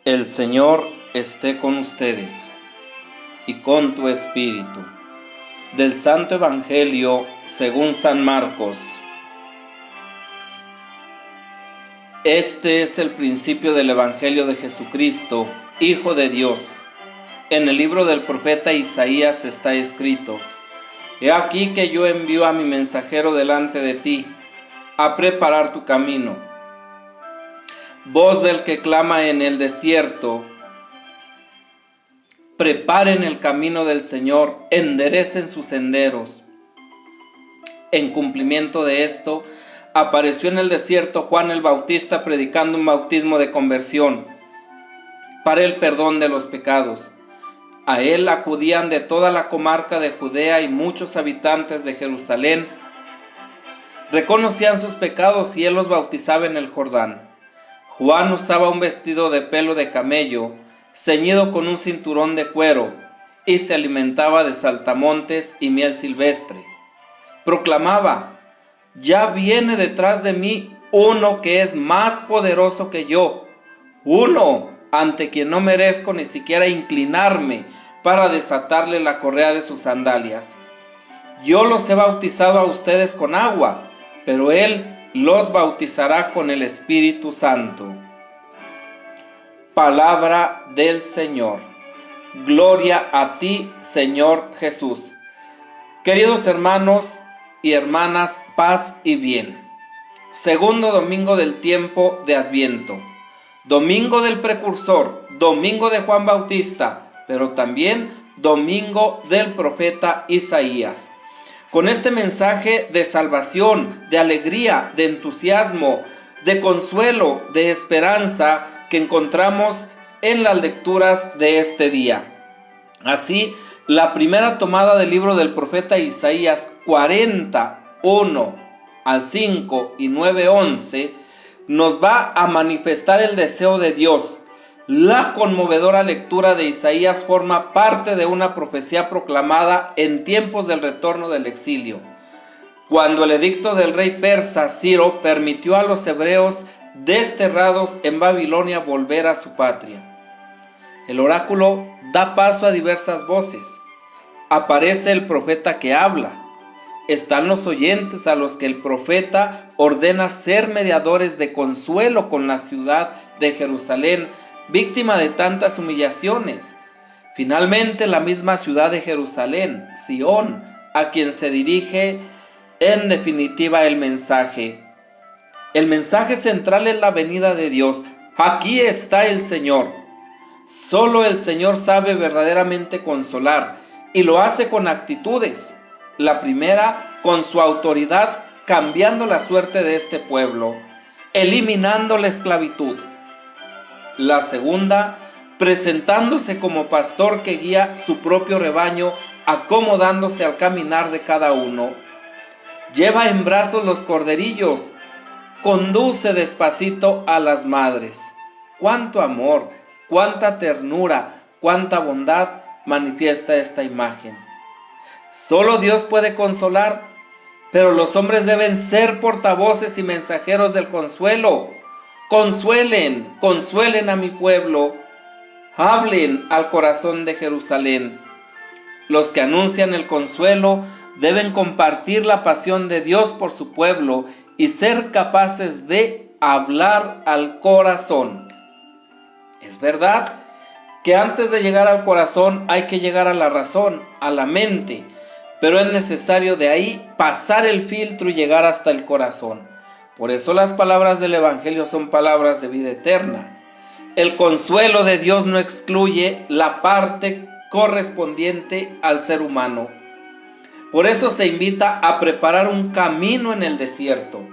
El Señor esté con ustedes y con tu espíritu. Del Santo Evangelio según San Marcos. Este es el principio del Evangelio de Jesucristo, Hijo de Dios. En el libro del profeta Isaías está escrito: He aquí que yo envío a mi mensajero delante de ti, a preparar tu camino. Voz del que clama en el desierto: preparen el camino del Señor, enderecen sus senderos. En cumplimiento de esto, apareció en el desierto Juan el Bautista predicando un bautismo de conversión para el perdón de los pecados. A él acudían de toda la comarca de Judea y muchos habitantes de Jerusalén. Reconocían sus pecados y él los bautizaba en el Jordán. Juan usaba un vestido de pelo de camello, ceñido con un cinturón de cuero, y se alimentaba de saltamontes y miel silvestre. Proclamaba: ya viene detrás de mí uno que es más poderoso que yo, uno ante quien no merezco ni siquiera inclinarme para desatarle la correa de sus sandalias. Yo los he bautizado a ustedes con agua, pero él los bautizará con el Espíritu Santo. Palabra del Señor. Gloria a ti, Señor Jesús. Queridos hermanos y hermanas, paz y bien. Segundo domingo del tiempo de Adviento. Domingo del precursor, domingo de Juan Bautista, pero también domingo del profeta Isaías. Con este mensaje de salvación, de alegría, de entusiasmo, de consuelo, de esperanza que encontramos en las lecturas de este día. Así, la primera tomada del libro del profeta Isaías 41 al 5 y 9:11 nos va a manifestar el deseo de Dios. La conmovedora lectura de Isaías forma parte de una profecía proclamada en tiempos del retorno del exilio, cuando el edicto del rey persa Ciro permitió a los hebreos desterrados en Babilonia volver a su patria. El oráculo da paso a diversas voces. Aparece el profeta que habla. Están los oyentes a los que el profeta ordena ser mediadores de consuelo con la ciudad de Jerusalén, víctima de tantas humillaciones. Finalmente, la misma ciudad de Jerusalén, Sión, a quien se dirige en definitiva el mensaje. El mensaje central es la venida de Dios. Aquí está el Señor. Solo el Señor sabe verdaderamente consolar, y lo hace con actitudes. La primera, con su autoridad, cambiando la suerte de este pueblo, eliminando la esclavitud. La segunda, presentándose como pastor que guía su propio rebaño, acomodándose al caminar de cada uno. Lleva en brazos los corderillos, conduce despacito a las madres. Cuánto amor, cuánta ternura, cuánta bondad manifiesta esta imagen. Solo Dios puede consolar, pero los hombres deben ser portavoces y mensajeros del consuelo. Consuelen, consuelen a mi pueblo, hablen al corazón de Jerusalén. Los que anuncian el consuelo deben compartir la pasión de Dios por su pueblo y ser capaces de hablar al corazón. Es verdad que antes de llegar al corazón hay que llegar a la razón, a la mente, pero es necesario de ahí pasar el filtro y llegar hasta el corazón. Por eso las palabras del Evangelio son palabras de vida eterna. El consuelo de Dios no excluye la parte correspondiente al ser humano. Por eso se invita a preparar un camino en el desierto.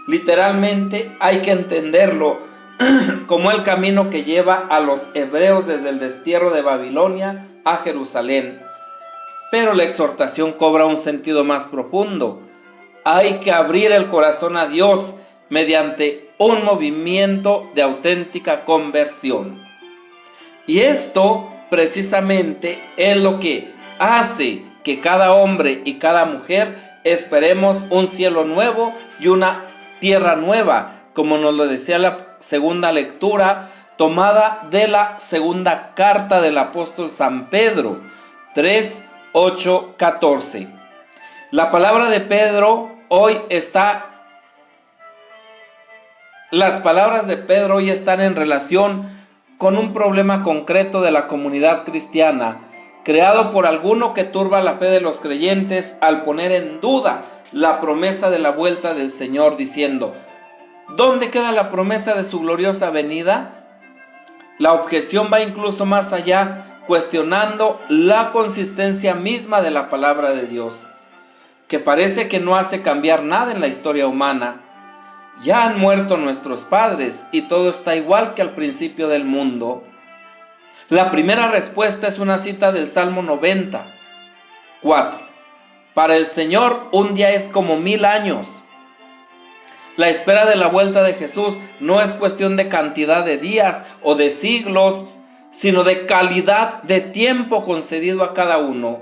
Literalmente hay que entenderlo como el camino que lleva a los hebreos desde el destierro de Babilonia a Jerusalén. Pero la exhortación cobra un sentido más profundo. Hay que abrir el corazón a Dios mediante un movimiento de auténtica conversión. Y esto precisamente es lo que hace que cada hombre y cada mujer esperemos un cielo nuevo y una tierra nueva, como nos lo decía la segunda lectura, tomada de la segunda carta del apóstol San Pedro, 3, 8, 14. La palabra de Pedro hoy está, las palabras de Pedro hoy están en relación con un problema concreto de la comunidad cristiana, creado por alguno que turba la fe de los creyentes al poner en duda la promesa de la vuelta del Señor, diciendo: ¿dónde queda la promesa de su gloriosa venida? La objeción va incluso más allá, cuestionando la consistencia misma de la palabra de Dios, que parece que no hace cambiar nada en la historia humana. Ya han muerto nuestros padres y todo está igual que al principio del mundo. La primera respuesta es una cita del Salmo 90, 4. Para el Señor un día es como 1000 años. La espera de la vuelta de Jesús no es cuestión de cantidad de días o de siglos, sino de calidad de tiempo concedido a cada uno.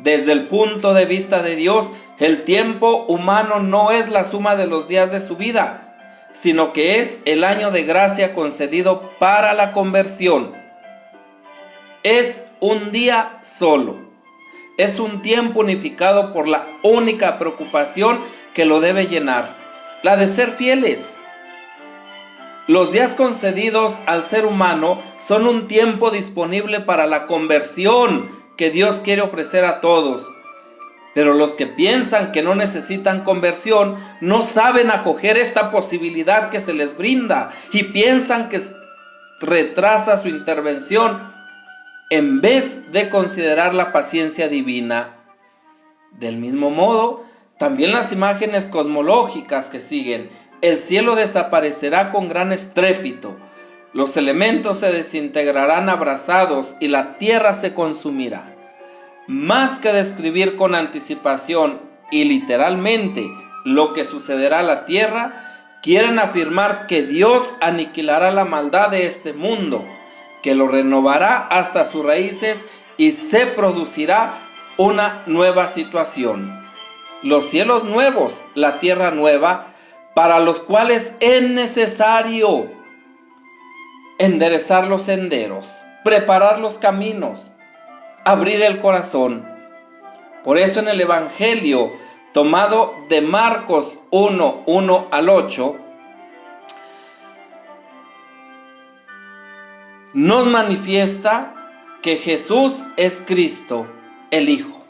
Desde el punto de vista de Dios, el tiempo humano no es la suma de los días de su vida, sino que es el año de gracia concedido para la conversión. Es un día solo. Es un tiempo unificado por la única preocupación que lo debe llenar, la de ser fieles. Los días concedidos al ser humano son un tiempo disponible para la conversión que Dios quiere ofrecer a todos. Pero los que piensan que no necesitan conversión no saben acoger esta posibilidad que se les brinda y piensan que retrasa su intervención en vez de considerar la paciencia divina. Del mismo modo, también las imágenes cosmológicas que siguen: el cielo desaparecerá con gran estrépito, los elementos se desintegrarán abrasados y la tierra se consumirá. Más que describir con anticipación y literalmente lo que sucederá a la tierra, quieren afirmar que Dios aniquilará la maldad de este mundo, que lo renovará hasta sus raíces y se producirá una nueva situación. Los cielos nuevos, la tierra nueva, para los cuales es necesario enderezar los senderos, preparar los caminos, abrir el corazón. Por eso en el Evangelio tomado de Marcos 1, 1 al 8, nos manifiesta que Jesús es Cristo, el Hijo.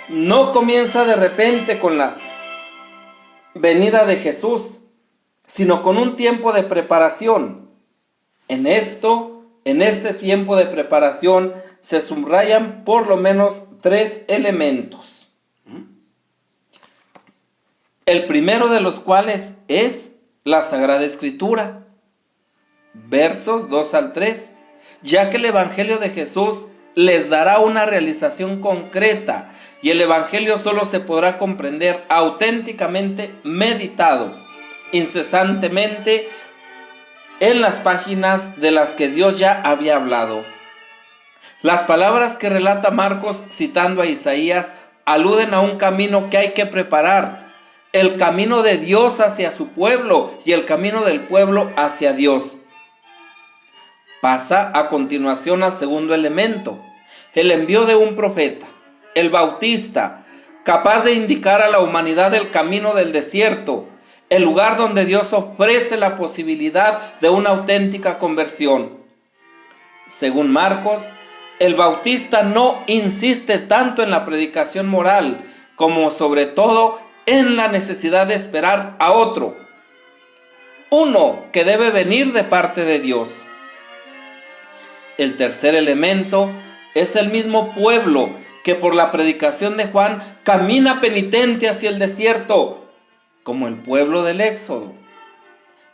No comienza de repente con la venida de Jesús, sino con un tiempo de preparación. En este tiempo de preparación se subrayan por lo menos 3 elementos. El primero de los cuales es la Sagrada Escritura, versos 2 al 3, ya que el Evangelio de Jesús les dará una realización concreta y el Evangelio solo se podrá comprender auténticamente meditado, incesantemente en las páginas de las que Dios ya había hablado. Las palabras que relata Marcos citando a Isaías aluden a un camino que hay que preparar, el camino de Dios hacia su pueblo y el camino del pueblo hacia Dios. Pasa a continuación al segundo elemento, el envío de un profeta, el Bautista, capaz de indicar a la humanidad el camino del desierto, el lugar donde Dios ofrece la posibilidad de una auténtica conversión. Según Marcos, el Bautista no insiste tanto en la predicación moral, como sobre todo en la necesidad de esperar a otro, uno que debe venir de parte de Dios. El tercer elemento es el mismo pueblo que por la predicación de Juan camina penitente hacia el desierto, como el pueblo del Éxodo.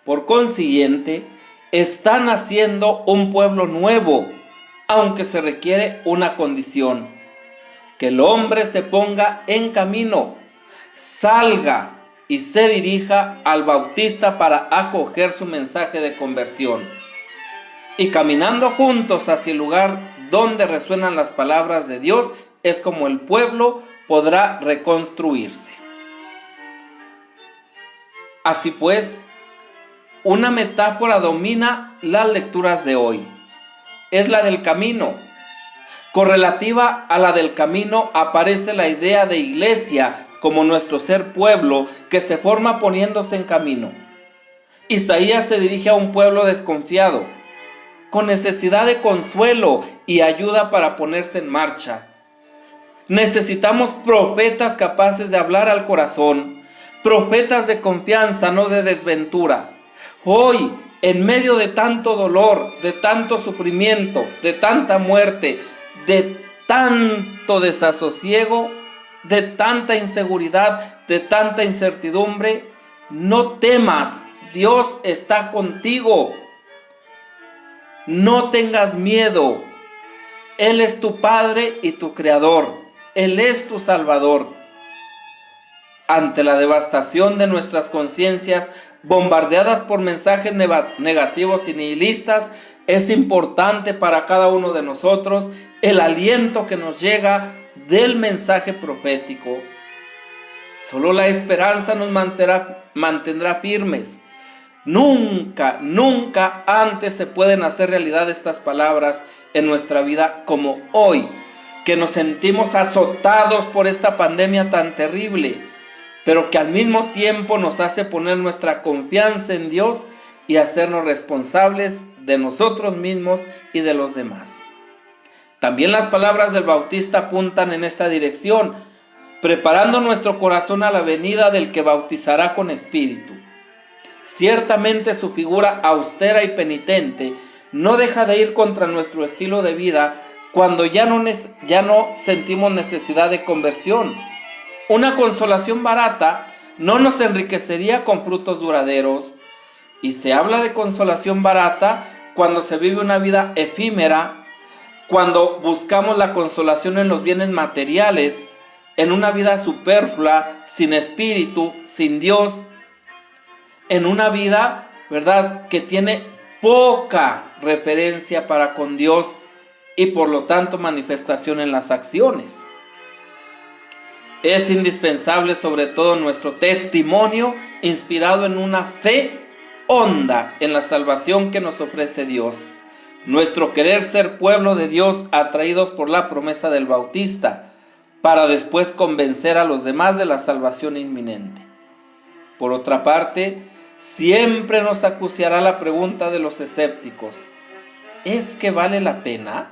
Por consiguiente, están haciendo un pueblo nuevo, aunque se requiere una condición: que el hombre se ponga en camino, salga y se dirija al Bautista para acoger su mensaje de conversión. Y caminando juntos hacia el lugar donde resuenan las palabras de Dios, es como el pueblo podrá reconstruirse. Así pues, una metáfora domina las lecturas de hoy. Es la del camino. Correlativa a la del camino aparece la idea de iglesia como nuestro ser pueblo que se forma poniéndose en camino. Isaías se dirige a un pueblo desconfiado, con necesidad de consuelo y ayuda para ponerse en marcha. Necesitamos profetas capaces de hablar al corazón, profetas de confianza, no de desventura. Hoy, en medio de tanto dolor, de tanto sufrimiento, de tanta muerte, de tanto desasosiego, de tanta inseguridad, de tanta incertidumbre, no temas, Dios está contigo. No tengas miedo, Él es tu Padre y tu Creador, Él es tu Salvador. Ante la devastación de nuestras conciencias, bombardeadas por mensajes negativos y nihilistas, es importante para cada uno de nosotros el aliento que nos llega del mensaje profético. Solo la esperanza nos mantendrá firmes. Nunca, nunca antes se pueden hacer realidad estas palabras en nuestra vida como hoy, que nos sentimos azotados por esta pandemia tan terrible, pero que al mismo tiempo nos hace poner nuestra confianza en Dios y hacernos responsables de nosotros mismos y de los demás. También las palabras del Bautista apuntan en esta dirección, preparando nuestro corazón a la venida del que bautizará con espíritu. Ciertamente su figura austera y penitente no deja de ir contra nuestro estilo de vida cuando ya no sentimos necesidad de conversión. Una consolación barata no nos enriquecería con frutos duraderos. Y se habla de consolación barata cuando se vive una vida efímera, cuando buscamos la consolación en los bienes materiales, en una vida superflua, sin espíritu, sin Dios, en una vida, ¿verdad?, que tiene poca referencia para con Dios y por lo tanto manifestación en las acciones. Es indispensable sobre todo nuestro testimonio inspirado en una fe honda en la salvación que nos ofrece Dios. Nuestro querer ser pueblo de Dios atraídos por la promesa del Bautista para después convencer a los demás de la salvación inminente. Por otra parte, siempre nos acuciará la pregunta de los escépticos: ¿es que vale la pena?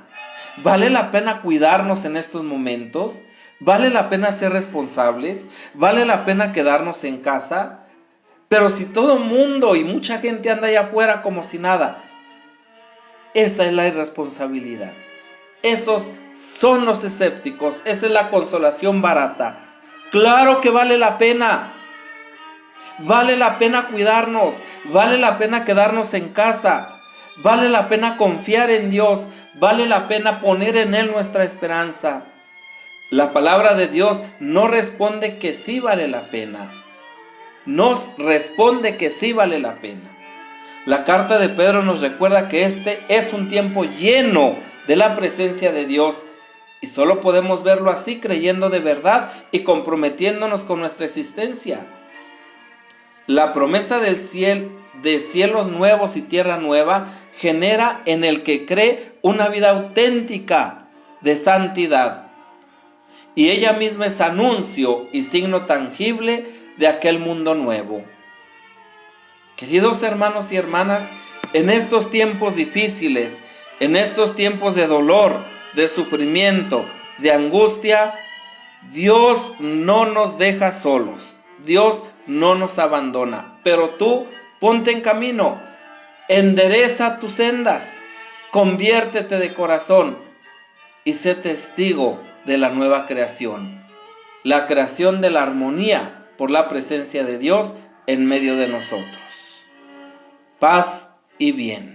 ¿Vale la pena cuidarnos en estos momentos? ¿Vale la pena ser responsables? ¿Vale la pena quedarnos en casa? Pero si todo el mundo y mucha gente anda allá afuera como si nada, esa es la irresponsabilidad. Esos son los escépticos, esa es la consolación barata. Claro que vale la pena. Vale la pena cuidarnos, vale la pena quedarnos en casa, vale la pena confiar en Dios, vale la pena poner en Él nuestra esperanza. La palabra de Dios no responde que sí vale la pena, nos responde que sí vale la pena. La carta de Pedro nos recuerda que este es un tiempo lleno de la presencia de Dios y solo podemos verlo así, creyendo de verdad y comprometiéndonos con nuestra existencia. La promesa del cielo, de cielos nuevos y tierra nueva, genera en el que cree una vida auténtica de santidad. Y ella misma es anuncio y signo tangible de aquel mundo nuevo. Queridos hermanos y hermanas, en estos tiempos difíciles, en estos tiempos de dolor, de sufrimiento, de angustia, Dios no nos deja solos. Dios no nos abandona, pero tú ponte en camino, endereza tus sendas, conviértete de corazón y sé testigo de la nueva creación, la creación de la armonía por la presencia de Dios en medio de nosotros. Paz y bien.